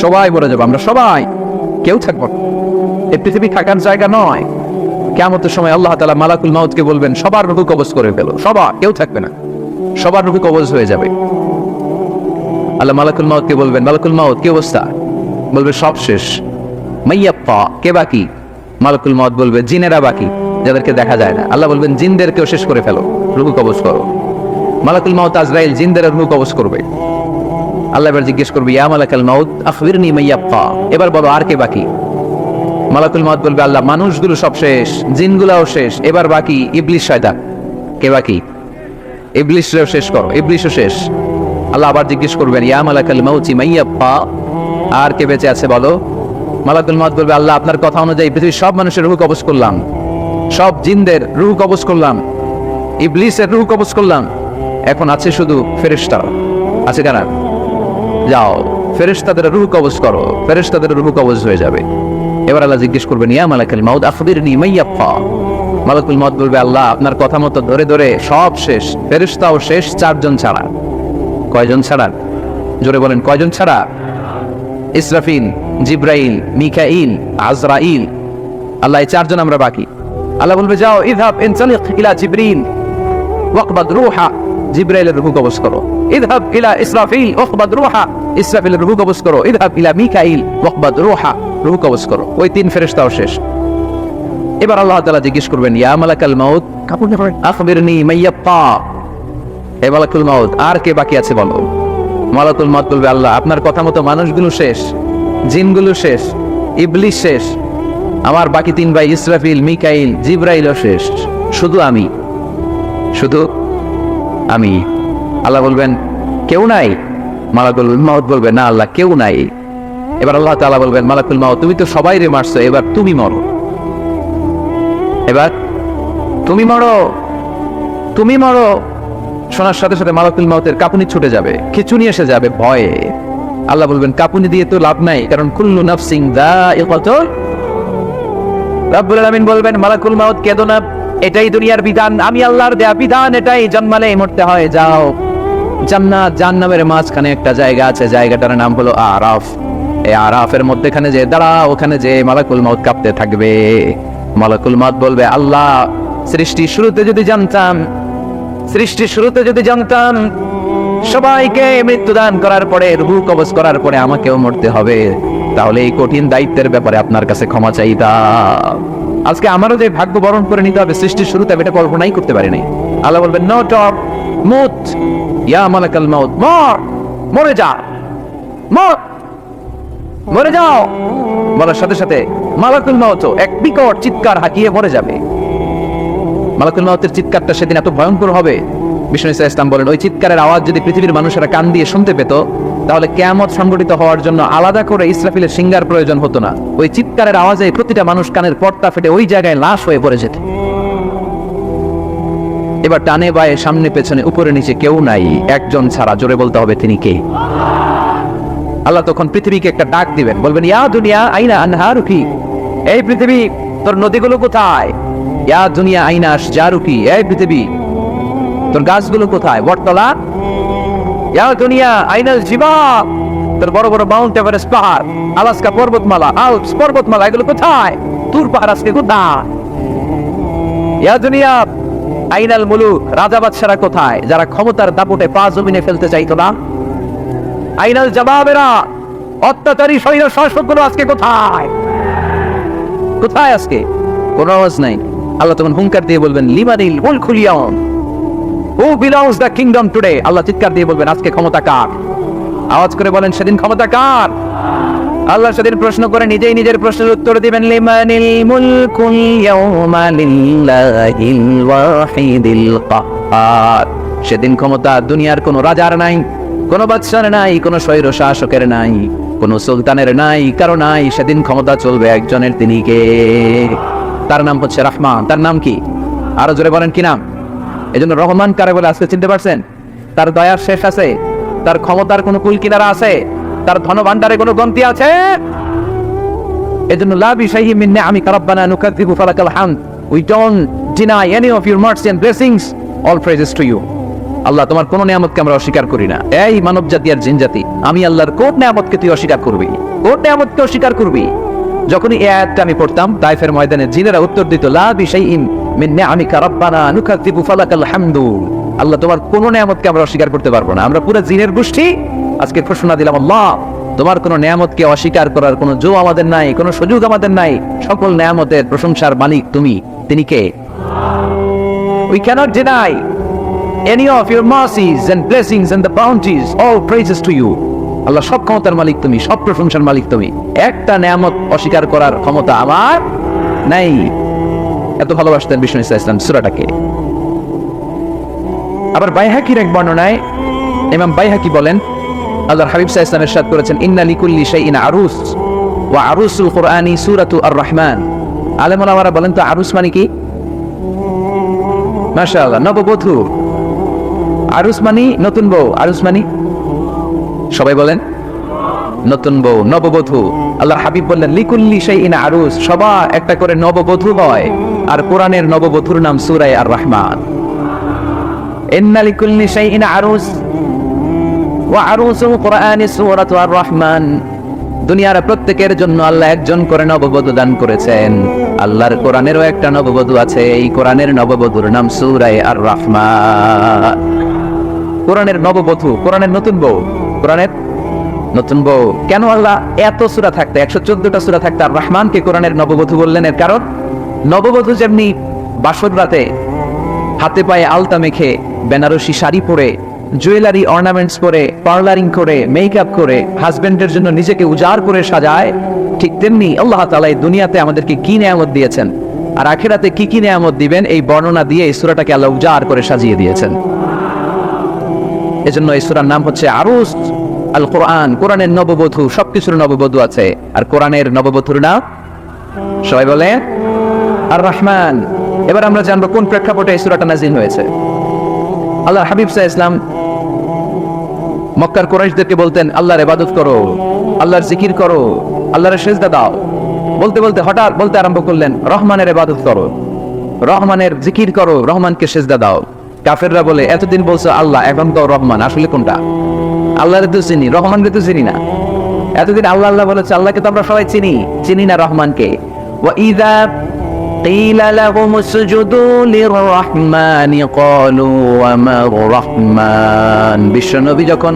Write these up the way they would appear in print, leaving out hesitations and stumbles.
সবাই মরে যাবো, আমরা সবাই, কেউ থাকবো না। এই পৃথিবী থাকার জায়গা নয়। কিয়ামতের সময় আল্লাহ তাআলা মালাকুল মাউতকে বলবেন সবার রূহ কবজ করে ফেলো, সবার, কেউ থাকবে না, সবার রূহ কবজ হয়ে যাবে। আল্লাহ মালাকুল মাউতকে বলবেন, মালাকুল মাউত কি অবস্থা? বলবে সব শেষ। মাইয়াপ্পা, কে বাকি? মালাকুল মাউত বলবে জিনেরা বাকি, যাদেরকে দেখা যায় না। আল্লাহ বলবেন জিনদেরকেও শেষ করে ফেলো, রূহ কবজ করো। মালাকুল মাউত আজরাইল জিনদের রূহ কবজ করবে। আল্লাহ এবার জিজ্ঞেস করবে ইয়া মালাকুল মাউত আখবিরনি মাইয়াপ্পা, এবার বলো আর কে বাকি? মালাকুল মাউত বলবে আল্লাহ মানুষগুলো সব শেষ, জিনগুলাও শেষ, এবার বাকি ইবলিস শয়তান। কে বাকি? ইবলিসও শেষ করো, ইবলিসও শেষ। আল্লাহ আবার জিজ্ঞেস করবেন ইয়া মালাকুল মাউতি মাইয়াপ্পা, আর কে বেঁচে আছে বলো? মালাকুল মাউত বলবে আল্লাহ আপনার কথা অনুযায়ী পৃথিবীর সব মানুষের রূহ কবজ করলাম, সব জিনদের রূহ কবজ করলাম, ইবলিসের রূহ কবজ করলাম, এখন আছে শুধু ফেরেশতারা। আছে কেন? যাও ফেরেশতাদের রূহ কবজ করো, ফেরেশতাদের রূহ কবজ হয়ে যাবে। এবার আল্লাহ জিজ্ঞেস করবেন ইয়া মালাকুল মাউত আখবিরনি মাইয়াপ্পা। মালাকুল মাউত বলবে আল্লাহ আপনার কথা মতো ধরে ধরে সব শেষ, ফেরেশতাও শেষ, চারজন ছাড়া। কয়জন ছাড়া? জোরে বলেন কয়জন ছাড়া? ইসরাফিল, জিব্রাইল, মিকাইল, আজরাইল। আল্লাহ এই চারজন আমরা বাকি। আল্লাহ বলবে যাও ইযহাব ইনতালিক ইলা জিবরিল ওয়াকবাদ রূহা, জিব্রাইলের রূহ কবজ করো। ইযহাব ইলা ইসরাফিল ওয়াকবাদ রূহা, ইসরাফিলের রূহ কবজ করো। ইযহাব ইলা মিকাইল ওয়াকবাদ রূহা, রূহ কবজ করো। ওই তিন ফেরেশতাও শেষ। এবার আল্লাহ তাআলা জিজ্ঞেস করবেন ইয়া মালাকুল মাউত আখবিরনি মাইয়াপ্পা, হে মালাকুল মাউত আর কে বাকি আছে বলো? মালাকুল মাউত বলবে আল্লাহ আপনার কথা মতো মানুষগুলো শেষ, জিনগুলো শেষ, ইবলিস শেষ, আমার বাকি তিন ভাই ইসরাফিল, মিকাইল, জিব্রাইলও শেষ, শুধু আমি, শুধু আমি। আল্লাহ বলবেন কেউ নাই? মালাকুল মাউত বলবে না আল্লাহ কেউ নাই। এবার আল্লাহ তাআলা বলবেন মালাকুল মাউত তুমি তো সবাইরে মারছো, এবার তুমি মরো, এবার তুমি মরো, তুমি মরো। শোনার সাথে সাথে মালাকুল মাউতের কাঁপুনি ছুটে যাবে, খিঁচুনি এসে যাবে ভয়ে। আল্লাহ বলবেন কাঁপুনি দিয়ে তো লাভ নাই, কারণ কুল্লু নাফসিন যায়িকাতুল। রব্বুল আলামিন বলবেন মালাকুল মাউত কেঁদো না, এটাই দুনিয়ার বিধান, আমি আল্লাহর দেয়া বিধান, এটাই, জন্মালেই মরতে হয়। যাও জান্নাত জাহান্নামের মাঝখানে একটা জায়গা আছে, জায়গাটার নাম হলো আরাফ। এই আরাফের মধ্যখানে যে দাঁড়া, ওখানে যে মালাকুল মাউত কাঁপতে থাকবে। মালাকুল মাউত বলবে আল্লাহ সৃষ্টির শুরুতে যদি জানতাম, সৃষ্টির শুরুতে যদি জানতাম সবাইকে মৃত্যুদান করার পরে, রূহ কবজ করার পরে আমাকেও মরতে হবে, তাহলে এই কঠিন দায়িত্বের ব্যাপারে আপনার কাছে ক্ষমা চাইতাম। আজকে আমারও যে ভাগ্য বরণ করে নিতে হবে সৃষ্টির শুরুতে, এটা কল্পনাই করতে পারি নাই। আল্লাহ বলবেন নো টক মুত ইয়া মালাকুল মাউত, মর, মরে যা, মর, মরে যাও। বলার সাথে সাথে মালাকুল মাউত এক বিকট চিৎকার হাঁকিয়ে মরে যাবে। মালাকুল মাউতের চিৎকারটা সেদিন এত ভয়ঙ্কর হবে, বিষ্ণু ইসলাম বলেন ওই চিৎকারের আওয়াজ যদি পৃথিবীর মানুষেরা কান দিয়ে শুনতে পেত, তাহলে কিয়ামত সংঘটিত হওয়ার জন্য আলাদা করে ইসরাফিলের সিঙ্গার প্রয়োজন হতো না। ওই চিৎকারের আওয়াজে প্রতিটা মানুষ কানের পর্দা ফেটে ওই জায়গায় লাশ হয়ে পড়ে যেত। এবার টানে বায়ে সামনে পেছনে উপরে নিচে কেউ নাই, একজন ছাড়া। জোরে বলতে হবে তিনি কে? আল্লাহ তখন পৃথিবীকে একটা ডাক দিবেন, বলবেন ইয়া দুনিয়া আইনা আনহারুকি, এই পৃথিবী তোর নদীগুলো কোথায়? ইয়া দুনিয়া আইনা আশজারুকি, এই পৃথিবী তোর গাছগুলো কোথায়? বটতলা। ইয়া দুনিয়া আইনাল জিবাল, তোর বড় বড় মাউন্ট এভারেস্ট পাহাড়, আলাস্কা পর্বতমালা, আল্পস পর্বতমালা, এগুলো কোথায়? তুর পাহাড় আজকে কোথায়? ইয়া দুনিয়া আইনাল মুলুক, রাজা বাদশারা কোথায়, যারা ক্ষমতার দাপটে পা জমিনে ফেলতে চাইতো না? আইনাল জাবাবেরা, অত্যাচারী স্বৈর শাসকগুলো আজকে কোথায়? কোথায় আজকে? কোন আওয়াজ নাই। আল্লাহ তখন হুঙ্কার দিয়ে বলবেন লিমানিল মুলকুল ইয়াউম, who belongs the kingdom today. আল্লাহ চিৎকার দিয়ে বলবেন আজকে ক্ষমতা কার? আওয়াজ করে বলেন সেদিন ক্ষমতা কার? আল্লাহ সেদিন প্রশ্ন করে নিজেই নিজের প্রশ্নের উত্তর দিবেন লিমানিল মুলকুল ইয়াউমা লিল্লাহিল ওয়াহিদিল কাহ্হার। সেদিন ক্ষমতা দুনিয়ার কোনো রাজার নাই, কোনো বাদশার নাই, কোনো স্বৈর শাসকের নাই, কোনো সুলতানের নাই, কারো নাই। সেদিন ক্ষমতা চলবে একজনের, তিনি কে? তার নাম হচ্ছে রহমান। তার নাম কি? আরো জোরে বলেন কি নাম? এজন্য রহমান কারে বলে আজকে চিনতে পারছেন? তার দয়ার শেষ আছে? তার ক্ষমতার কোনো কুল কিনারা আছে? তার ধনভাণ্ডারে কোনো গন্তি আছে? এজন্য লা বিশাইহি মিন নিআমিকা রাব্বানা নুকাযযিবু ফালাকাল হামদ, we don't deny any of your mercy and blessings, all praises to you. আল্লাহ তোমার কোন নিয়ামতকে আমরা অস্বীকার করি না। এই মানব জাতি আর জিন জাতি, আমি আল্লাহর কোন নিয়ামতকে তুই অস্বীকার করবি? কোন নিয়ামতকে অস্বীকার করবি? যখনই এই আয়াতটা আমি পড়তাম তাইফের ময়দানে, জিনেরা উত্তর দিত, লা বিশাইইন মিন নিআমিকা রাব্বানা নুকাযযিবু ফালাকাল হামদু। আল্লাহ তোমার কোন নিয়ামতকে আমরা অস্বীকার করতে পারবো না। আমরা পুরো জিনের গোষ্ঠী আজকে ঘোষণা দিলাম, আল্লাহ তোমার কোন নিয়ামতকে অস্বীকার করার কোন জো আমাদের নাই, কোন সুযোগ আমাদের নাই। সকল নিয়ামতের প্রশংসার মালিক তুমি। তিনি কে? We cannot deny any of your mercies and blessings and the bounties. All praises to you. আল্লাহ সব ক্ষমতার মালিক তুমি, সব প্রশংসার মালিক তুমি। একটা নিয়ামত অস্বীকার করার ক্ষমতা আমার নাই। এত ভালোবাসতেন বিষ্ণু ইসলাম সূরাটাকে। আবার বাইহাকির এক বর্ণনায় ইমাম বাইহাকি বলেন, আল্লাহর হাবিব সাল্লাল্লাহু আলাইহি ওয়াসাল্লাম ইরশাদ করেছেন, ইন্না লিকুল্লি শাইইন আরুস ওয়া আরুসুল কুরআনি সূরাতু আর-রাহমান। আলেম ওলামারা বলেন তো আরুস মানে কি? মাশাআল্লাহ, নববধূ। আরুস মানে নতুন বউ। আরুস মানে সবাই বলেন নতুন বউ, নববধূ। আল্লাহর হাবিব বললেন লিকুল্লি শাইইন আরুস, সবার একটা করে নববধূ হয়। আর কোরআনের নববধূর নাম সূরা আর-রাহমান। ইন্না লিকুল্লি শাইইন আরুস ওয়া আরুসুল কুরআনি সূরাতু আর-রাহমান। দুনিয়ার প্রত্যেকের জন্য আল্লাহ একজন করে নববধূ দান করেছেন। আল্লাহর কোরআনেরও একটা নববধূ আছে। এই কোরআনের নববধূর নাম সূরা আর-রাহমান। কোরআনের নববধূ, কোরআনের নতুন বউ, কোরআনের নতুন বউ। কেন আল্লাহ এত সূরা থাকতে, 114টা সূরা থাকতে আর রহমানকে কোরআনের নববধূ বললেন? এর কারণ নববধূ যেমনি বাসর রাতে হাতে পায়ে আলতা মেখে, বেনারসি শাড়ি পরে, জুয়েলারি অর্নামেন্টস পরে, পার্লারিং করে, মেকআপ করে হাজবেন্ডের জন্য নিজেকে উজাড় করে সাজায়, ঠিক তেমনি আল্লাহ তাআলা এই দুনিয়াতে আমাদেরকে কি নিয়ামত দিয়েছেন আর আখিরাতে কি কি নিয়ামত দিবেন, এই বর্ণনা দিয়ে এই সূরাটাকে আল্লাহ উজাড় করে সাজিয়ে দিয়েছেন। এজন্য এই সূরার নাম হচ্ছে আরুস আল কোরআন। কোরআনের নববধূ, সবকিছুর নববধূ আছে। আর কোরআনের নববধূর নাম সবাই বলে আর-রাহমান। এবার আমরা জানবো কোন প্রেক্ষাপটে এই সূরাটা নাযিল হয়েছে। আল্লাহ হাবিব সাল্লাল্লাহু আলাইহি ওয়াসাল্লাম মক্কার কুরাইশদেরকে বলতেন, আল্লাহর ইবাদত করো, আল্লাহর জিকির করো, আল্লাহর সিজদা দাও। বলতে বলতে হঠাৎ বলতে আরম্ভ করলেন, রহমানের ইবাদত করো, রহমানের জিকির করো, রহমানকে সিজদা দাও। কাফেররা বলে, এতদিন বলছো আল্লাহ, এখন তো রহমান, আসলে কোনটা? আল্লাহরে তো চিনি, রহমানকে তো চিনি না। এতদিন আল্লাহ আল্লাহ বলেছে, আল্লাহকে তো আমরা সবাই চিনি, চিনি না রহমানকে। ওয়া ইযা কিলা লাহুম উসজুদু লির-রাহমানি ক্বালু ওয়া মার রাহমান। বিশ্বনবী যখন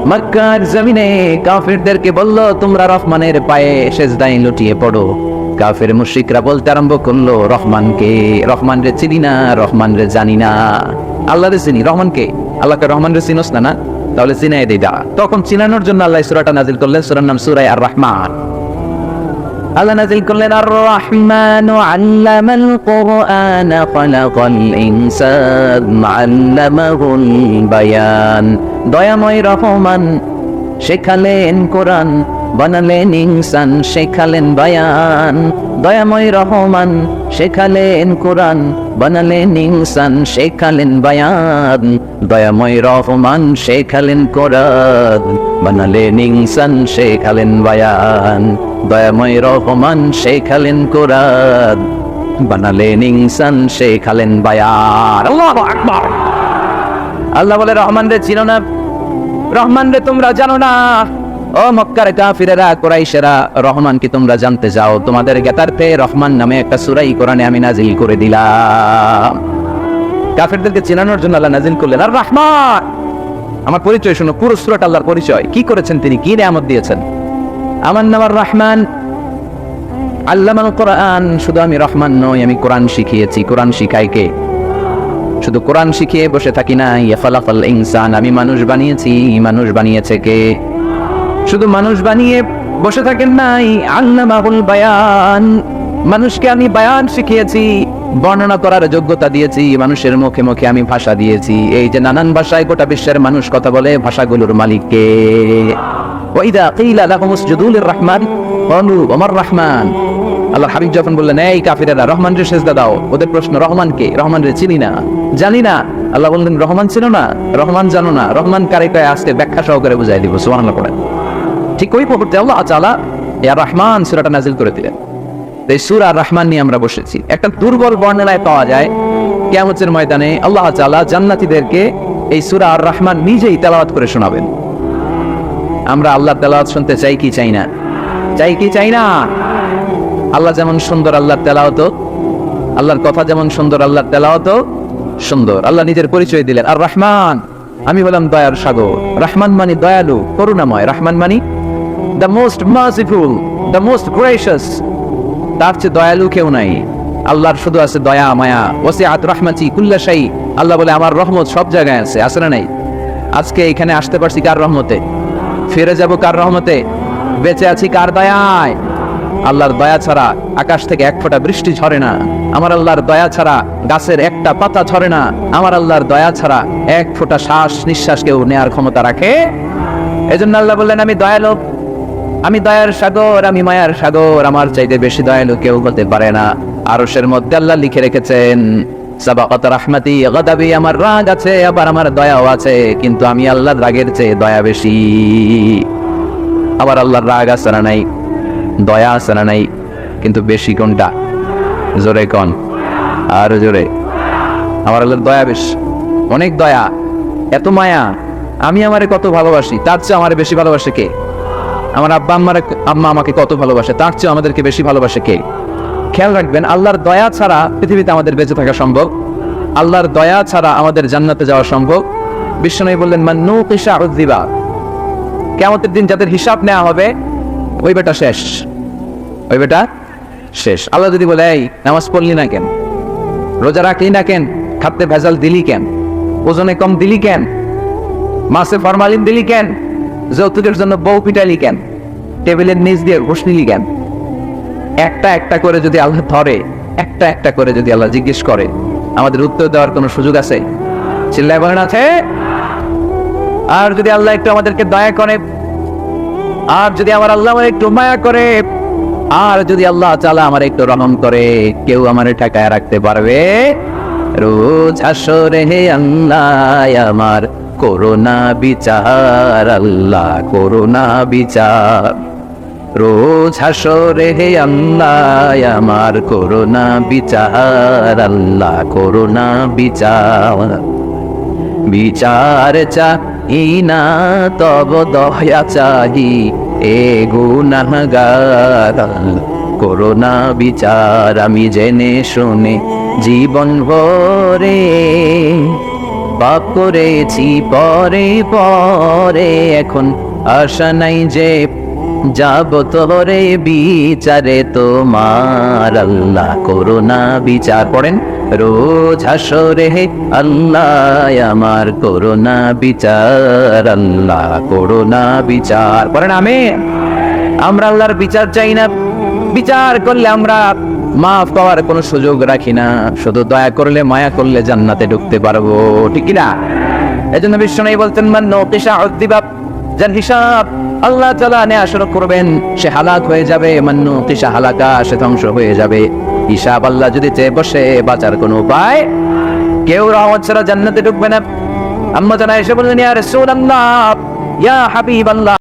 মক্কার জমিনে কাফেরদেরকে বলল, তোমরা রহমানের পায়ে সিজদায় লুটিয়ে পড়ো, কাফের মুশরিকরা বলতে আরম্ভ করলো, রহমানকে, রহমান রে চিনি না, রহমান রে জানি না। আল্লাহ রে চিনি, রহমানকে? আল্লাহকে রহমান রে চিনোস না? না, তাহলে চিনাই দেই দা। তখন চিনানোর জন্য আল্লাহ সূরাটা নাযিল করলেন। সূরার নাম সূরা আর-রাহমান। আল্লাহ নাযিল করলেন, আর-রাহমানু আল্লামাল কুরআনা খালাকাল ইনসান আল্লামাহুল বায়ান। দয়াময় রহমান শেখালেন কোরআন, বানালেন ইনসান, শেখালেন বায়ান। দয়াময় রহমান শেখালেন কোরআন, বানালেন ইনসান, শেখালেন বায়ান। দয়াময় রহমান শেখালেন কোরআন, বানালেন ইনসান, শেখালেন বায়ান। দয়াময় রহমান শেখালেন কোরআন, বানালেন ইনসান, শেখালেন বায়ান। আল্লাহু আকবার। আল্লাহ বলে, রহমান রে চিনো না, রহমান রে তোমরা জানো না। ও মক্কার কাফিরেরা, কুরাইশেরা, রহমান কি তোমরা জানতে চাও? তোমাদের জ্ঞাতার্থে রহমান নামে একটা সূরা কোরআনে আমি নাযিল করে দিলাম। কাফিরদেরকে চেনানোর জন্য আল্লাহ নাযিল করলেন আর-রাহমান। আমার পরিচয় শোনো, পুরো সূরাটা আল্লাহর পরিচয়। কি করেছেন তিনি, কি নিয়ামত দিয়েছেন? আমার নাম আর-রাহমান, আল্লামাল কোরআন। শুধু আমি রহমান নই, আমি কোরআন শিখিয়েছি। কোরআন শিখাই কে? শুধু কোরআন শিখিয়ে বসে থাকি না। খালাকাল ইনসান, আমি মানুষ বানিয়েছি। মানুষ বানিয়েছে কে? শুধু মানুষ বানিয়ে বসে থাকেন নাই, আল্লামাহুল বায়ান। মানুষকে আমি বায়ান শিখিয়েছি, বর্ণনা করার যোগ্যতা দিয়েছি। মানুষের মুখে মুখে আমি ভাষা দিয়েছি। এই যে নানান ভাষায় গোটা বিশ্বের মানুষ কথা বলে, ভাষাগুলোর মালিক কে? ওয়া ইযা কিলা লাহুম উসজুদু লির-রাহমান ক্বালু ওয়া মার রাহমান। আল্লাহ হাবিব যখন বললেন, এই কাফিরেরা, রহমান রে সিজদা দাও, ওদের প্রশ্ন, রহমান কে? রহমান রে চিনি না, জানি না। আল্লাহ বললেন, রহমান চিনো না, রহমান জানো না, রহমান কারে কয় আজকে ব্যাখ্যা সহকারে বুঝাই দিব। সুবহানাল্লাহ পড়েন। ঠিক ওই মুহূর্তে আল্লাহ তাআলা ইয়া রহমান সূরাটা নাযিল করে দিলেন। এই সূরা আর-রাহমান নিয়ে আমরা বসেছি। একটা দুর্বল বর্ণনায় পাওয়া যায় কিয়ামতের ময়দানে আল্লাহ তাআলা জান্নাতীদেরকে এই সূরা আর রহমান নিজেই তেলাওয়াত করে শোনাবেন। আমরা আল্লাহর তেলাওয়াত শুনতে চাই কি চাই না? চাই কি চাই না? আল্লাহ যেমন সুন্দর, আল্লাহর তেলাওয়াত, আল্লাহর কথা যেমন সুন্দর, আল্লাহর তেলাওয়াত সুন্দর। আল্লাহ নিজের পরিচয় দিলেন আর রহমান, আমি বললাম দয়ার সাগর। রহমান মানে দয়ালু, করুণাময়। রহমান মানে the most merciful, the most gracious. তার চেয়ে দয়ালু কেউ নাই। আল্লাহর শুধু আছে দয়া মায়া। ওয়াসিআত রাহমাতি কুল্লা শাই। আল্লাহ বলে আমার রহমত সব জায়গায় আছে, আছে না নাই? আজকে এখানে আসতে পারছি কার রহমতে? ফিরে যাব কার রহমতে? বেঁচে আছি কার দয়ায়? আল্লাহর দয়া ছাড়া আকাশ থেকে এক ফোঁটা বৃষ্টি ঝরে না। আমার আল্লাহর দয়া ছাড়া গাছের একটা পাতা ঝরে না। আমার আল্লাহর দয়া ছাড়া এক ফোঁটা শ্বাস নিঃশ্বাস কেউ নেয়ার ক্ষমতা রাখে? এজন্য আল্লাহ বললেন আমি দয়ালু, আমি দয়ার সাগর, আমি মায়ার সাগর। আমার চাইতে বেশি দয়ালু কেউ হতে পারে না। আরশের মধ্যে আল্লাহ লিখে রেখেছেন সাবাকাত রাহমাতি গাদাবি, আমার রাগ আছে আবার আমার দয়াও আছে, কিন্তু আমি আল্লাহর রাগের চেয়ে দয়া বেশি। আবার আল্লাহর রাগ আছে না নাই? দয়া আছে না নাই? কিন্তু বেশি কোনটা? জোরে কোন, আর জোরে। আমার আল্লাহর দয়া বেশি, অনেক দয়া, এত মায়া। আমি আমারে কত ভালোবাসি, তার চেয়ে আমার বেশি ভালোবাসে কে? আমার আম্মা আমাকে কত ভালোবাসে, তার চেয়ে আমাদেরকে বেশি ভালোবাসে কে? খেয়াল রাখবেন, আল্লাহর দয়া ছাড়া পৃথিবীতে আমাদের বেঁচে থাকা সম্ভব। আল্লাহর দয়া ছাড়া আমাদের জান্নাতে যাওয়া সম্ভব। বিশ্বনবী বললেন মান নুকিশা উযিবা, কিয়ামতের দিন যাদের হিসাব নেওয়া হবে ওই বেটা শেষ, ওই বেটা শেষ। আল্লাহ যদি বলে এই নামাজ পড়লি না কেন, রোজা রাখলি না কেন, খাদ্যে ভেজাল দিলি কেন, ওজনে কম দিলি কেন, মাছে ফরমালিন দিলি কেন, যৌতুকের জন্য বউ পিটালি কেন, টেবিলের নিচ দিয়ে ঘুষ নিলি কেন, একটা একটা করে যদি আল্লাহ ধরে, একটা একটা করে যদি আল্লাহ জিজ্ঞেস করে, আমাদের উত্তর দেওয়ার কোনো সুযোগ আছে? চিল্লায় বলেন আছে? আর যদি আল্লাহ একটু আমাদেরকে দয়া করে, আর যদি আমার আল্লাহ আমার একটু মায়া করে, আর যদি আল্লাহ তাআলা আমার একটু রহম করে, কেউ আমার ঠেকায় রাখতে পারবে? রোজ হাসরে হে আল্লাহ আমার করোনা বিচার, আল্লাহ করোনা বিচার। রোজ হাসরে হে আল্লাহ আমার করোনা বিচার, আল্লাহ করোনা বিচার। বিচার চাহি না তব দয়া চাহি, এ গুনাহগার করোনা বিচার। আমি জেনে শুনে জীবন ভরে পাপ করেছি পরে পরে, এখন আশা নাই যে যাব তোরে বিচারে তোমার, আল্লাহ করোনা বিচার। পড়েন রোজ হাসরে হে আল্লাহ আমার করোনা বিচার, আল্লাহ করোনা বিচার। পড়েন আমিন। আমরা আল্লাহর বিচার চাই না। বিচার করলে আমরা মাফ পাওয়ার কোনো সুযোগ রাখি না, শুধু দয়া করলে মায়া করলে জান্নাতে ঢুকতে পারবো, ঠিক কি না? এজন্য বিশ্বনবী বলতেন মান নুকিশা উযিবা, যার হিসাব আল্লাহ তাআলা নেওয়া শুরু করবেন সে হালাক হয়ে যাবে। মান নুকিশা হালাকা, সে ধ্বংস হয়ে যাবে। হিসাব আল্লাহ যদি চেয়ে বসে, বাঁচার কোনো উপায়? কেউ রহমত ছাড়া জান্নাতে ঢুকবে না। আম্মা জানা এসে বললেন ইয়া রাসূলুল্লাহ, ইয়া হাবিবাল্লাহ,